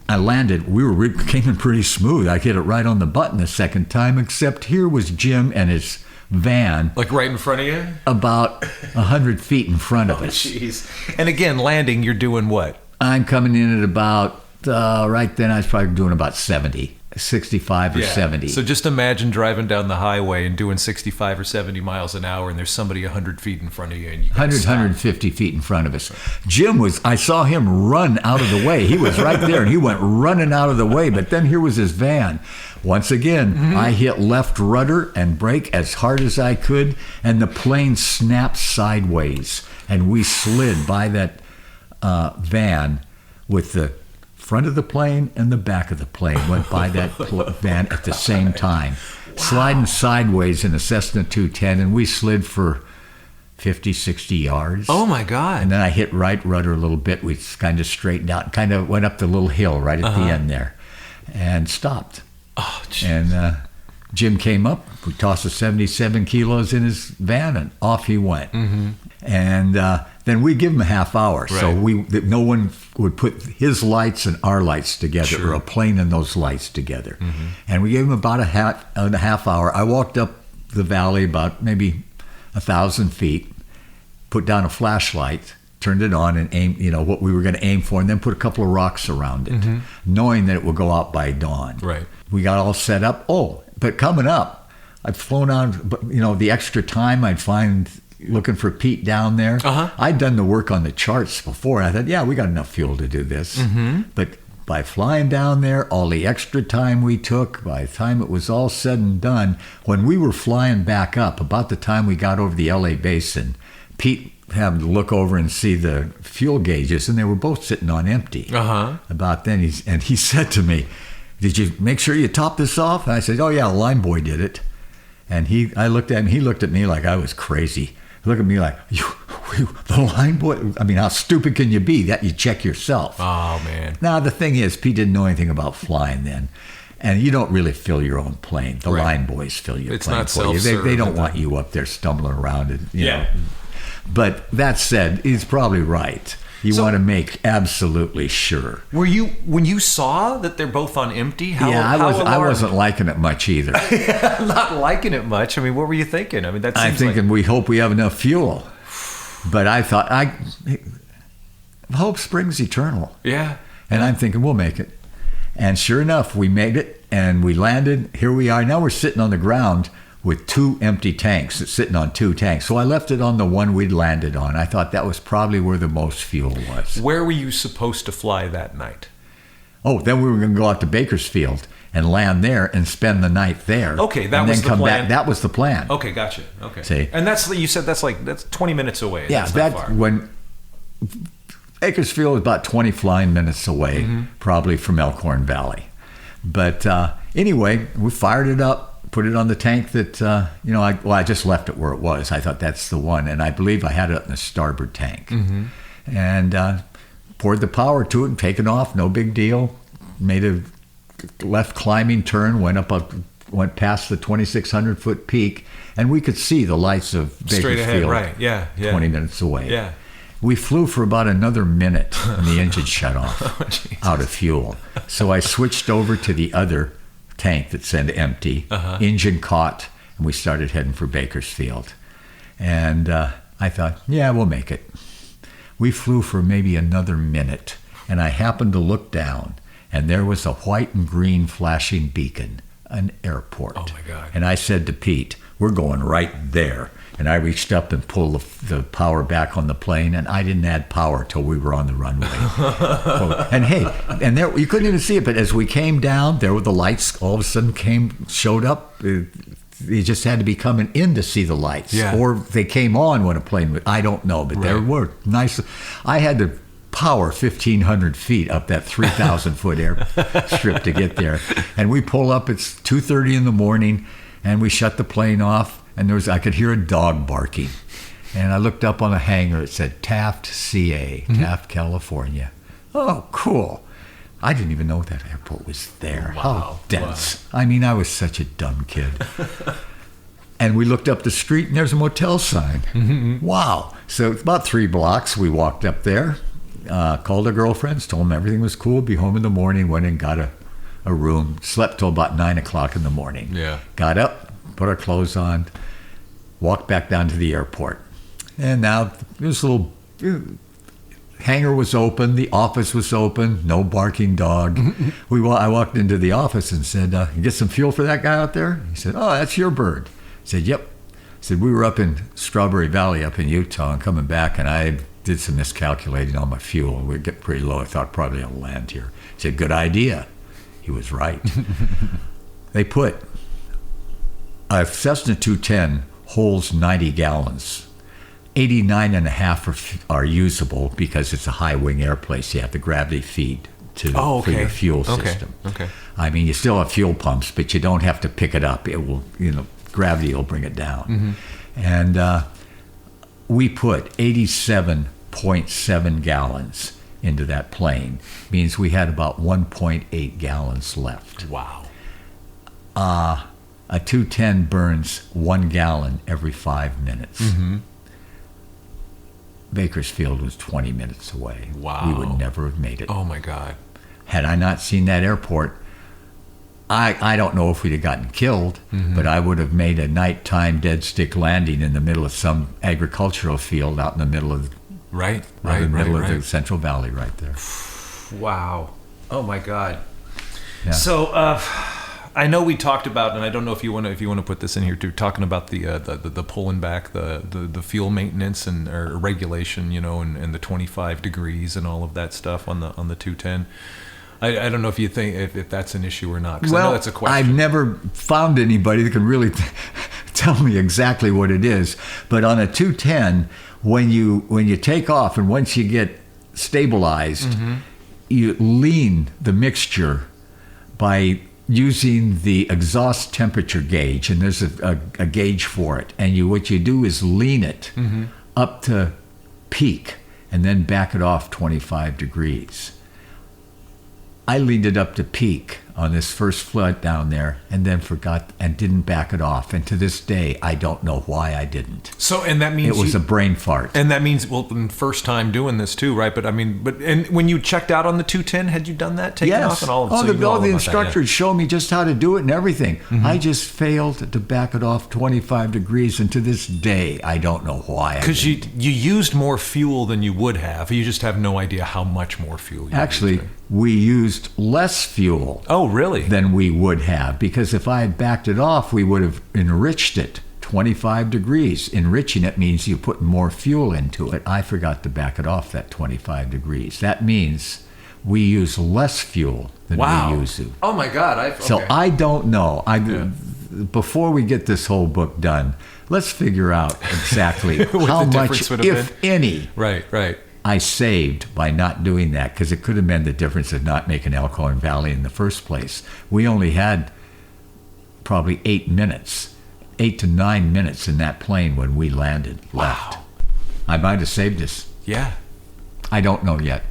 I landed. We came in pretty smooth. I hit it right on the button the second time, except here was Jim and his van. Like right in front of you? About 100 feet in front of us. Jeez. And again, landing, you're doing what? I'm coming in at about, right then I was probably doing about 70, 65 or 70. So just imagine driving down the highway and doing 65 or 70 miles an hour, and there's somebody 100 feet in front of you. And you 150 feet in front of us. Jim I saw him run out of the way. He was right there, and he went running out of the way. But then here was his van. Once again, I hit left rudder and brake as hard as I could, and the plane snapped sideways. And we slid by that van with the front of the plane and the back of the plane went by that van at the same time. Wow. Sliding sideways in a Cessna 210, and we slid for 50, 60 yards. Oh my God. And then I hit right rudder a little bit. We kind of straightened out, kind of went up the little hill right at the end there and stopped. Oh, geez. And Jim came up, we tossed the 77 kilos in his van, and off he went. Mm-hmm. And then we give him a half hour, right. So no one would put his lights and our lights together, or a plane and those lights together. Mm-hmm. And we gave him about a half hour. I walked up the valley about maybe 1,000 feet, put down a flashlight, turned it on, and aimed, what we were going to aim for, and then put a couple of rocks around it, knowing that it would go out by dawn. Right. We got all set up. Oh, but coming up, I'd flown on, the extra time I'd find looking for Pete down there. Uh-huh. I'd done the work on the charts before. I thought, we got enough fuel to do this. Mm-hmm. But by flying down there, all the extra time we took, by the time it was all said and done, when we were flying back up, about the time we got over the LA basin, Pete happened to look over and see the fuel gauges, and they were both sitting on empty. Uh-huh. About then, he said to me, "Did you make sure you topped this off?" And I said, "Oh yeah, line boy did it." And I looked at him. He looked at me like I was crazy. He looked at me like, the line boy. I mean, how stupid can you be? That you check yourself. Oh man. Now the thing is, Pete didn't know anything about flying then, and you don't really fill your own plane. The line boys fill your plane for you. They don't want you up there stumbling around and you know. But that said, he's probably right. You want to make absolutely sure. Were you, when you saw that they're both on empty? I wasn't liking it much either. Not liking it much. I mean, what were you thinking? I mean, I'm thinking we hope we have enough fuel. But I thought, hope springs eternal. Yeah. And I'm thinking we'll make it. And sure enough, we made it and we landed. Here we are. Now we're sitting on the ground with 2 empty tanks, it's sitting on 2 tanks. So I left it on the one we'd landed on. I thought that was probably where the most fuel was. Where were you supposed to fly that night? Oh, then we were going to go out to Bakersfield and land there and spend the night there. Okay, that and was then the come plan. Back. That was the plan. Okay, gotcha. Okay. See? And you said that's 20 minutes away. Yeah, that's that not far. when Bakersfield is about 20 flying minutes away, probably from Elkhorn Valley. But anyway, we fired it up, put it on the tank that I just left it where it was. I thought that's the one, and I believe I had it in the starboard tank, and poured the power to it and taken off. No big deal. Made a left climbing turn, went past the 2,600 foot peak, and we could see the lights of Bakersfield. Straight ahead, right? Yeah. 20 minutes away. Yeah. We flew for about another minute and the engine shut off out of fuel. So I switched over to the other tank that said empty, engine caught, and we started heading for Bakersfield. And I thought, yeah, we'll make it. We flew for maybe another minute, and I happened to look down, and there was a white and green flashing beacon, an airport. Oh, my God. And I said to Pete, we're going right there. And I reached up and pulled the power back on the plane, and I didn't add power till we were on the runway. And hey, and there you couldn't even see it, but as we came down, there were the lights. All of a sudden showed up. You just had to be coming in to see the lights, or they came on when a plane would. I don't know, but there were nice. I had to power 1,500 feet up that 3,000 foot airstrip to get there, and we pull up. It's 2:30 in the morning, and we shut the plane off. And I could hear a dog barking. And I looked up on the hangar. It said Taft, CA, Taft, California. Oh, cool. I didn't even know that airport was there. Wow. How dense. Wow. I mean, I was such a dumb kid. And we looked up the street, and there's a motel sign. Wow. So it's about 3 blocks. We walked up there, called our girlfriends, told them everything was cool, be home in the morning, went and got a room, slept till about 9 o'clock in the morning. Yeah. Got up, put our clothes on, walked back down to the airport. And now this little hangar was open, the office was open, no barking dog. I walked into the office and said, you get some fuel for that guy out there? He said, oh, that's your bird. I said, yep. I said, we were up in Strawberry Valley up in Utah and coming back, and I did some miscalculating on my fuel. We'd get pretty low. I thought probably I'll land here. He said, good idea. He was right. They put a Cessna 210 holds 90 gallons. 89 and a half are usable because it's a high wing airplane. So you have the gravity feed for your fuel system. Okay. I mean, you still have fuel pumps, but you don't have to pick it up. It will, gravity will bring it down. And we put 87.7 gallons into that plane. Means we had about 1.8 gallons left. Wow. A 210 burns 1 gallon every 5 minutes. Bakersfield was 20 minutes away. Wow. We would never have made it. Oh, my God. Had I not seen that airport, I don't know if we'd have gotten killed, but I would have made a nighttime dead stick landing in the middle of some agricultural field out in the middle of the Central Valley right there. Wow. Oh, my God. Yeah. So, I know we talked about, and I don't know if you want to put this in here too, talking about the pulling back, the fuel maintenance or regulation, and the 25 degrees and all of that stuff on the 210. I don't know if you think if that's an issue or not. 'Cause I know that's a question. I've never found anybody that can really tell me exactly what it is. But on a 210, when you take off and once you get stabilized, you lean the mixture by using the exhaust temperature gauge, and there's a gauge for it. And what you do is lean it up to peak and then back it off 25 degrees. I leaned it up to peak on this first flood down there and then forgot and didn't back it off. And to this day, I don't know why I didn't. So, and that means it was a brain fart. And that means, first time doing this too, right? But and when you checked out on the 210, had you done that? Taken off and all of it? All the instructors showed me just how to do it and everything. I just failed to back it off 25 degrees. And to this day, I don't know why. Because you used more fuel than you would have. You just have no idea how much more fuel you actually used. We used less fuel. Oh, really? than we would have, because if I had backed it off, we would have enriched it 25 degrees. Enriching it means you put more fuel into it. I forgot to back it off that 25 degrees. That means we use less fuel than we used to. Oh my God! So I don't know. Before we get this whole book done, let's figure out exactly how much, if any, right, I saved by not doing that, because it could have been the difference of not making Elkhorn Valley in the first place. We only had probably 8 to 9 minutes in that plane when we landed left. Wow. I might have saved us. Yeah. I don't know yet.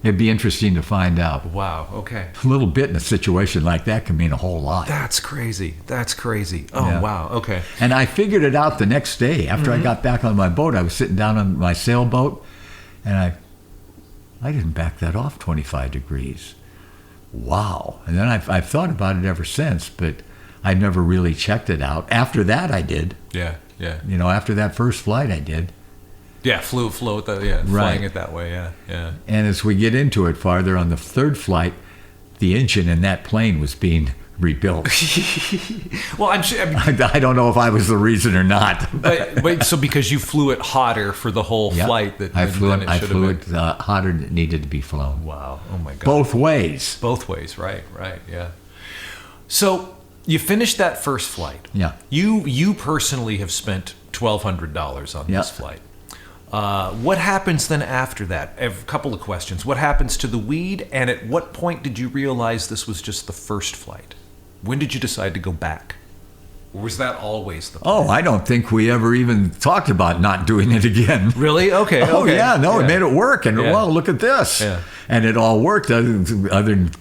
It'd be interesting to find out. Wow. Okay. A little bit in a situation like that can mean a whole lot. That's crazy. Oh, Yeah. wow. Okay. And I figured it out the next day. After I got back on my boat, I was sitting down on my sailboat, and I didn't back that off 25 degrees. Wow. And then I've thought about it ever since, but I never really checked it out. After that, I did. Yeah. After that first flight, I did. Yeah, flying it that way, yeah. And as we get into it farther, on the third flight, the engine in that plane was being rebuilt. Well, I'm sure. I don't know if I was the reason or not. but so because you flew it hotter for the whole flight, I flew it hotter than it needed to be flown. Wow! Oh my God! Both ways, right, yeah. So you finished that first flight. Yeah. You personally have spent $1,200 on this flight. What happens then after that? A couple of questions. What happens to the weed, and at what point did you realize this was just the first flight? When did you decide to go back? Or was that always the plan? Oh, I don't think we ever even talked about not doing it again. Really? Okay. Oh, yeah. No, it made it work. And, well, look at this. Yeah. And it all worked other than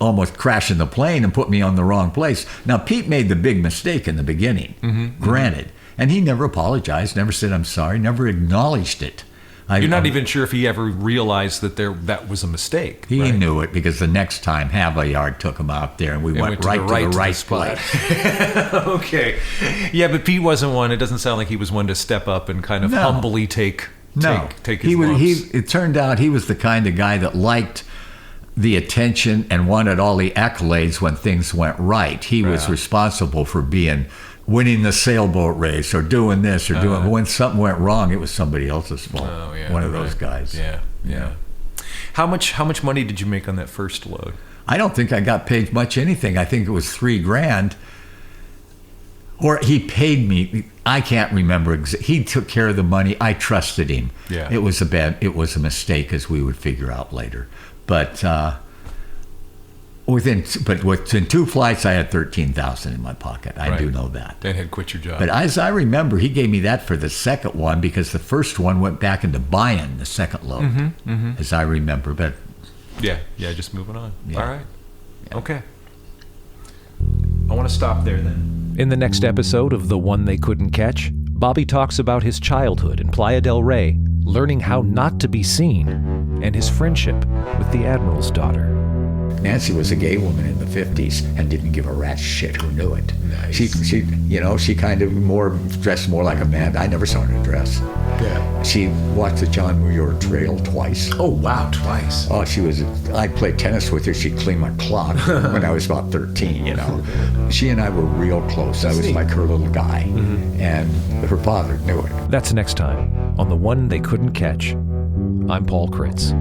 almost crashing the plane and put me on the wrong place. Now, Pete made the big mistake in the beginning, granted. And he never apologized, never said, I'm sorry, never acknowledged it. You're not even sure if he ever realized that was a mistake. He knew it, because the next time Haviland took him out there and we went right to the right place. Okay. Yeah, but Pete wasn't one. It doesn't sound like he was one to step up and kind of humbly take his lumps. It turned out he was the kind of guy that liked the attention and wanted all the accolades when things went right. He was responsible for winning the sailboat race or doing this or doing. When something went wrong, it was somebody else's fault. Oh, yeah, one of those guys. Yeah. How much money did you make on that first load? I don't think I got paid much anything. I think it was $3,000. Or he paid me. I can't remember. He took care of the money. I trusted him. Yeah. It was a mistake, as we would figure out later. But within 2 flights, I had $13,000 in my pocket. I do know that. Then had quit your job. But as I remember, he gave me that for the second one, because the first one went back into buying the second load, as I remember. But yeah, just moving on. Yeah. All right. Yeah. Okay. I want to stop there then. In the next episode of The One They Couldn't Catch, Bobby talks about his childhood in Playa del Rey, learning how not to be seen, and his friendship with the Admiral's daughter. Nancy was a gay woman in the 50s and didn't give a rat's shit who knew it. Nice. She kind of dressed more like a man. I never saw her dress. Yeah. She walked the John Muir Trail twice. Oh, wow, twice. Oh, I played tennis with her. She'd clean my clock when I was about 13, She and I were real close. I was like her little guy. And her father knew it. That's next time on The One They Couldn't Catch. I'm Paul Kritz.